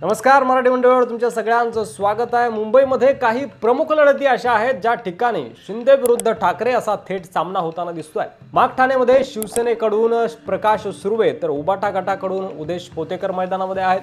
नमस्कार मराठी मंडळावर तुमच्या सगळ्यांचं स्वागत आहे। मुंबईमध्ये काही प्रमुख लढती अशा आहेत ज्या ठिकाणी शिंदे विरुद्ध ठाकरे असा थेट सामना होताना दिसतोय। मागठाण्यामध्ये शिवसेनेकडून प्रकाश सुर्वे तर उबाटा गटाकडून उदेश पोतेकर मैदानामध्ये आहेत।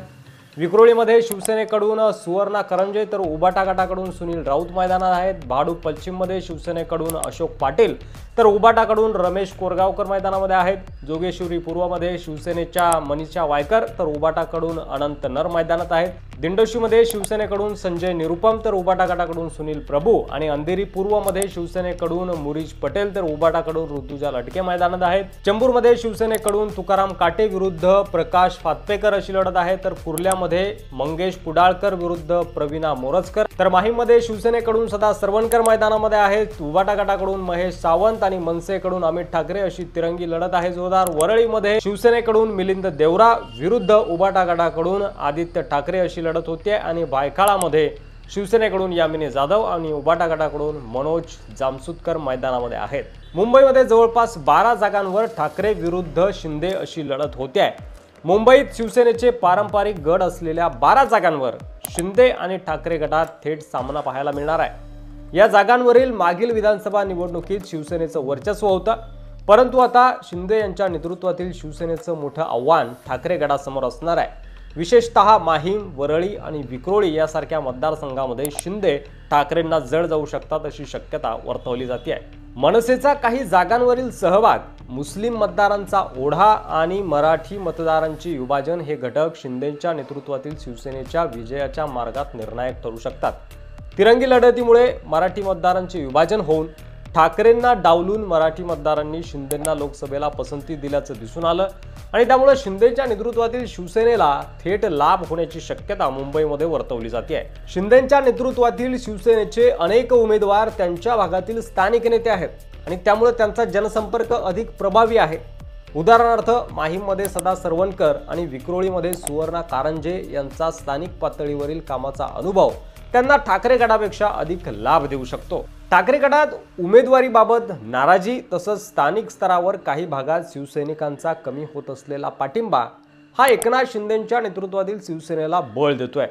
विक्रोळीमध्ये शिवसेनेकडून सुवर्णा करंजे तर उबाटा गटाकडून सुनील राऊत मैदानात आहेत। भाडू पश्चिममध्ये शिवसेनेकडून अशोक पाटील तर उबाटाकडून रमेश कोरगावकर मैदानामध्ये आहेत। जोगेश्वरी पूर्वमध्ये शिवसेनेच्या मनीषा वायकर तर उबाटाकडून अनंत नर मैदानात आहेत। दिंडोशीमध्ये शिवसेनेकडून संजय निरुपम तर उबाटा गटाकडून सुनील प्रभू आणि अंधेरी पूर्वमध्ये शिवसेनेकडून मुरीज पटेल तर उबाटाकडून ऋतुजा लटके मैदानात आहेत। चंबूरमध्ये शिवसेनेकडून तुकाराम काटे विरुद्ध प्रकाश फातपेकर अशी लढत आहे। तर कुर्ल्यामध्ये मंगेश पुडाळकर विरुद्ध प्रवीणा मोरजकर तर माहीममध्ये शिवसेनेकडून सदा सरवणकर मैदानामध्ये आहेत। उबाटा गटाकडून महेश सावंत आणि मनसेकडून अमित ठाकरे अशी तिरंगी लढत आहे जोरदार। वरळीमध्ये शिवसेनेकडून मिलिंद देवरा विरुद्ध उबाटा गटाकडून आदित्य ठाकरे अशी लढत होते आणि भायखळामध्ये शिवसेनेकडून यामिनी जाधव आणि उबाटा गटाकडून मनोज जामसुदकर मैदानामध्ये आहेत। मुंबईमध्ये जवळपास 12 जागांवर ठाकरे विरुद्ध शिंदे अशी लढत होते। मुंबईत शिवसेनेचे पारंपरिक गड असलेल्या 12 जागांवर शिंदे आणि ठाकरे गटात थेट सामना पाहायला मिळणार आहे। या जागांवरील मागील विधानसभा निवडणुकीत शिवसेनेचं वर्चस्व होतं, परंतु आता शिंदे यांच्या नेतृत्वातील शिवसेनेचं मोठं आव्हान ठाकरे गटासमोर असणार आहे। विशेषतः माहीम, वरळी आणि विक्रोळी यासारख्या मतदारसंघामध्ये शिंदे ठाकरेंना जड जाऊ शकतात अशी शक्यता वर्तवली जाते आहे। मनसेचा काही जागांवरील सहभाग, मुस्लिम मतदारांचा ओढा आणि मराठी मतदारांचे विभाजन हे घटक शिंदेंच्या नेतृत्वातील शिवसेनेच्या विजयाच्या मार्गात निर्णायक ठरू शकतात। तिरंगी लढतीमुळे मराठी मतदारांचे विभाजन होऊन ठाकरेंना डावलून मराठी मतदारांनी शिंदेंना लोकसभेला पसंती दिल्याचं दिसून आलं आणि त्यामुळे शिंदेच्या नेतृत्वातील शिवसेनेला थेट लाभ होण्याची शक्यता मुंबईमध्ये वर्तवली जाते आहे। शिंदेच्या नेतृत्वातील शिवसेनेचे अनेक उमेदवार त्यांच्या भागातील स्थानिक नेते आहेत आणि त्यामुळे त्यांचा जनसंपर्क अधिक प्रभावी आहे। उदाहरणार्थ माहीममध्ये सदा सरवणकर आणि विक्रोळीमध्ये सुवर्णा कारंजे यांचा स्थानिक पातळीवरील कामाचा अनुभव त्यांना ठाकरे गटापेक्षा अधिक लाभ देऊ शकतो। ठाकरे गटात उमेदवारीबाबत नाराजी तसंच स्थानिक स्तरावर काही भागात शिवसैनिकांचा कमी होत असलेला पाठिंबा हा एकनाथ शिंदेंच्या नेतृत्वातील शिवसेनेला बळ देतोय।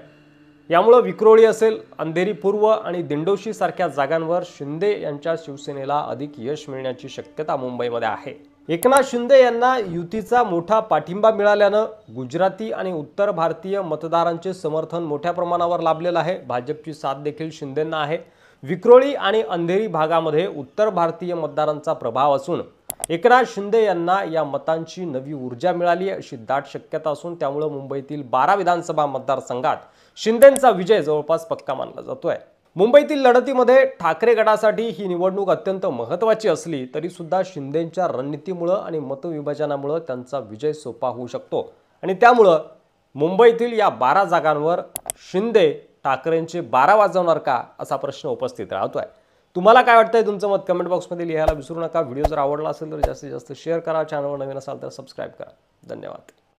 यामुळे विक्रोळी असेल, अंधेरी पूर्व आणि दिंडोशी सारख्या जागांवर शिंदे यांच्या शिवसेनेला अधिक यश मिळण्याची शक्यता मुंबईमध्ये आहे। एकनाथ शिंदे यांना युतीचा मोठा पाठिंबा मिळाल्यानं गुजराती आणि उत्तर भारतीय मतदारांचे समर्थन मोठ्या प्रमाणावर लाभलेलं आहे। भाजपची साथ देखील शिंदेंना आहे। विक्रोळी आणि अंधेरी भागामध्ये उत्तर भारतीय मतदारांचा प्रभाव असून एकनाथ शिंदे यांना या मतांची नवी ऊर्जा मिळाली अशी दाट शक्यता असून त्यामुळे मुंबईतील 12 विधानसभा मतदारसंघात शिंदेंचा विजय जवळपास पक्का मानला जातोय। मुंबईतील लढतीमध्ये ठाकरे गटासाठी ही निवडणूक अत्यंत महत्त्वाची असली तरी सुद्धा शिंदेंच्या रणनीतीमुळे आणि मतविभाजनामुळे त्यांचा विजय सोपा होऊ शकतो आणि त्यामुळे मुंबईतील या 12 जागांवर शिंदे ठाकरेंचे 12 वाजवणार का असा प्रश्न उपस्थित राहतोय। तुम्हाला काय वाटतंय? तुमचं मत कमेंट बॉक्समध्ये लिहायला विसरू नका। व्हिडिओ जर आवडला असेल तर जास्तीत जास्त शेअर करा। चॅनलवर नवीन असाल तर सबस्क्राइब करा। धन्यवाद।